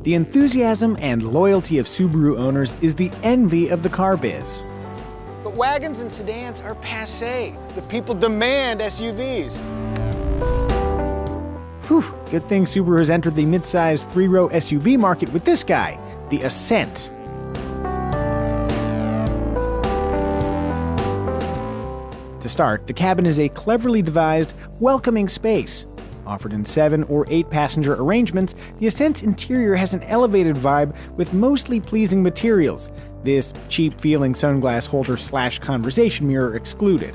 The enthusiasm and loyalty of Subaru owners is the envy of the car biz. But wagons and sedans are passé. The people demand SUVs. Whew, good thing Subaru has entered the mid-size 3-row SUV market with this guy, the Ascent. To start, the cabin is a cleverly devised, welcoming space. Offered in 7 or 8 passenger arrangements, the Ascent's interior has an elevated vibe with mostly pleasing materials, this cheap-feeling sunglass holder/conversation mirror excluded.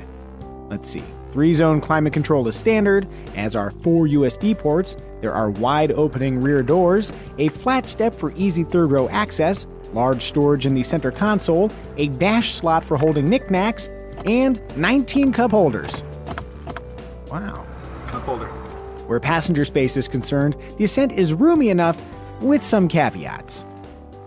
Let's see. 3-zone climate control is standard, as are 4 USB ports. There are wide-opening rear doors, a flat step for easy third-row access, large storage in the center console, a dash slot for holding knickknacks, and 19 cup holders. Wow. Cup holder. Where passenger space is concerned, the Ascent is roomy enough, with some caveats.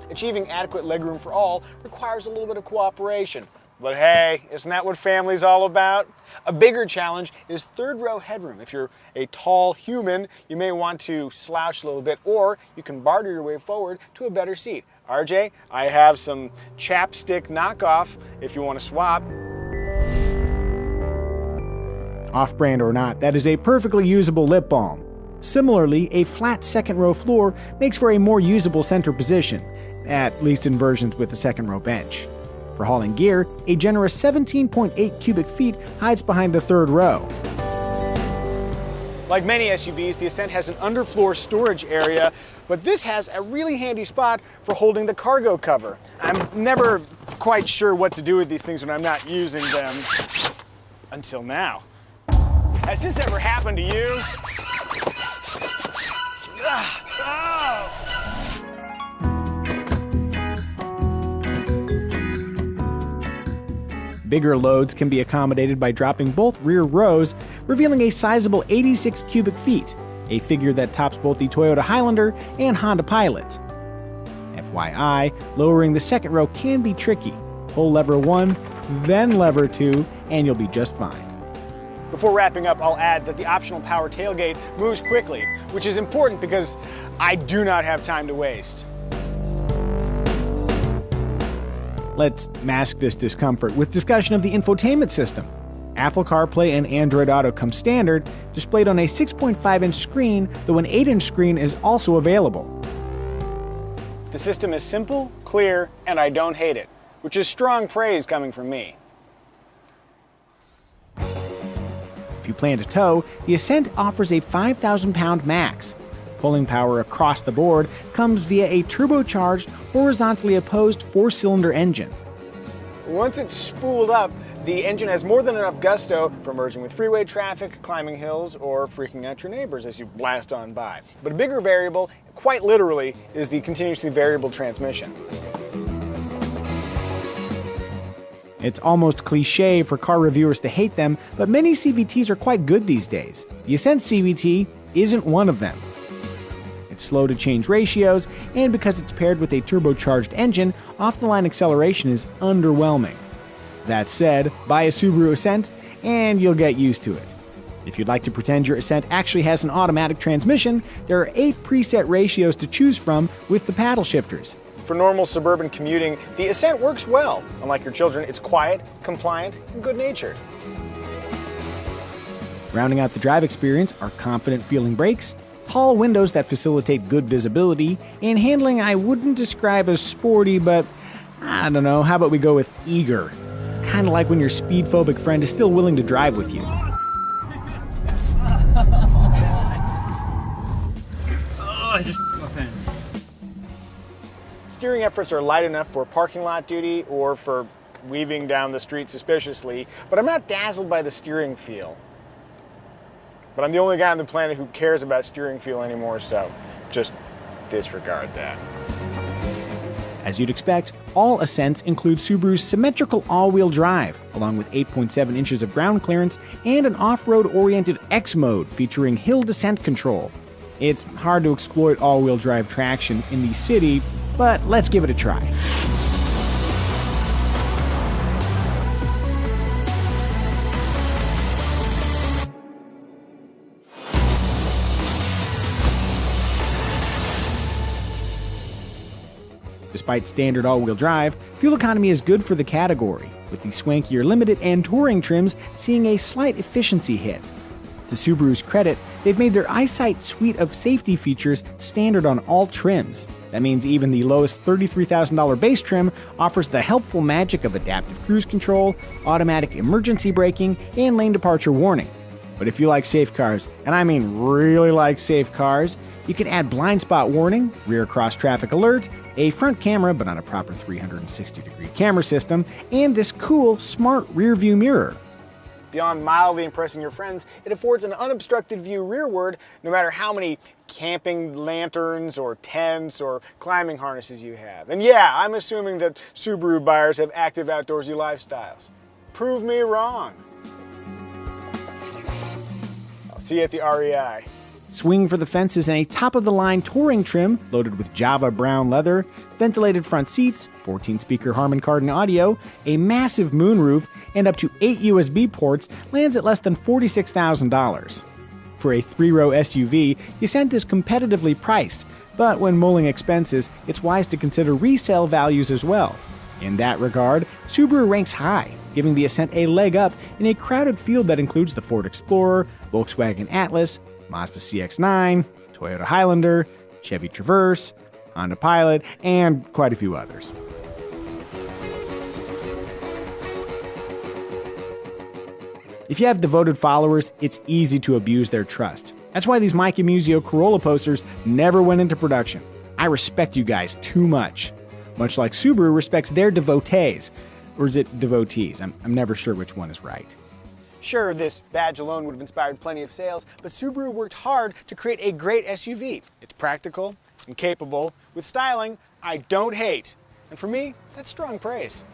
Achieving adequate legroom for all requires a little bit of cooperation. But hey, isn't that what family's all about? A bigger challenge is third-row headroom. If you're a tall human, you may want to slouch a little bit, or you can barter your way forward to a better seat. RJ, I have some chapstick knockoff if you want to swap. Off-brand or not, that is a perfectly usable lip balm. Similarly, a flat second-row floor makes for a more usable center position, at least in versions with a second-row bench. For hauling gear, a generous 17.8 cubic feet hides behind the third row. Like many SUVs, the Ascent has an underfloor storage area, but this has a really handy spot for holding the cargo cover. I'm never quite sure what to do with these things when I'm not using them. Until now. Has this ever happened to you? Bigger loads can be accommodated by dropping both rear rows, revealing a sizable 86 cubic feet, a figure that tops both the Toyota Highlander and Honda Pilot. FYI, lowering the second row can be tricky. Pull lever 1, then lever 2, and you'll be just fine. Before wrapping up, I'll add that the optional power tailgate moves quickly, which is important because I do not have time to waste. Let's mask this discomfort with discussion of the infotainment system. Apple CarPlay and Android Auto come standard, displayed on a 6.5-inch screen, though an 8-inch screen is also available. The system is simple, clear, and I don't hate it, which is strong praise coming from me. If you plan to tow, the Ascent offers a 5,000-pound max. Pulling power across the board comes via a turbocharged, horizontally opposed 4-cylinder engine. Once it's spooled up, the engine has more than enough gusto for merging with freeway traffic, climbing hills, or freaking out your neighbors as you blast on by. But a bigger variable, quite literally, is the continuously variable transmission. It's almost cliche for car reviewers to hate them, but many CVTs are quite good these days. The Ascent CVT isn't one of them. It's slow to change ratios, and because it's paired with a turbocharged engine, off-the-line acceleration is underwhelming. That said, buy a Subaru Ascent, and you'll get used to it. If you'd like to pretend your Ascent actually has an automatic transmission, there are 8 preset ratios to choose from with the paddle shifters. For normal suburban commuting, the Ascent works well. Unlike your children, it's quiet, compliant, and good-natured. Rounding out the drive experience are confident-feeling brakes, tall windows that facilitate good visibility, and handling I wouldn't describe as sporty, but I don't know, how about we go with eager? Kind of like when your speed-phobic friend is still willing to drive with you. Oh, I just my pants. Steering efforts are light enough for parking lot duty or for weaving down the street suspiciously, but I'm not dazzled by the steering feel. But I'm the only guy on the planet who cares about steering feel anymore, so just disregard that. As you'd expect, all Ascents include Subaru's symmetrical all-wheel drive, along with 8.7 inches of ground clearance and an off-road-oriented X mode featuring hill descent control. It's hard to exploit all-wheel drive traction in the city, but let's give it a try. Despite standard all-wheel drive, fuel economy is good for the category, with the swankier limited and touring trims seeing a slight efficiency hit. To Subaru's credit, they've made their EyeSight suite of safety features standard on all trims. That means even the lowest $33,000 base trim offers the helpful magic of adaptive cruise control, automatic emergency braking, and lane departure warning. But if you like safe cars, and I mean really like safe cars, you can add blind spot warning, rear cross traffic alert, a front camera but on a proper 360-degree camera system, and this cool smart rear view mirror. Beyond mildly impressing your friends, it affords an unobstructed view rearward no matter how many camping lanterns or tents or climbing harnesses you have. And yeah, I'm assuming that Subaru buyers have active outdoorsy lifestyles. Prove me wrong. I'll see you at the REI. Swing for the fences in a top-of-the-line touring trim loaded with Java brown leather, ventilated front seats, 14-speaker Harman Kardon audio, a massive moonroof, and up to 8 USB ports lands at less than $46,000. For a 3-row SUV, the Ascent is competitively priced, but when mulling expenses, it's wise to consider resale values as well. In that regard, Subaru ranks high, giving the Ascent a leg up in a crowded field that includes the Ford Explorer, Volkswagen Atlas, Mazda CX-9, Toyota Highlander, Chevy Traverse, Honda Pilot, and quite a few others. If you have devoted followers, it's easy to abuse their trust. That's why these Mike Muzio Corolla posters never went into production. I respect you guys too much. Much like Subaru respects their devotees. Or is it devotees? I'm never sure which one is right. Sure, this badge alone would have inspired plenty of sales, but Subaru worked hard to create a great SUV. It's practical and capable, with styling I don't hate. And for me, that's strong praise.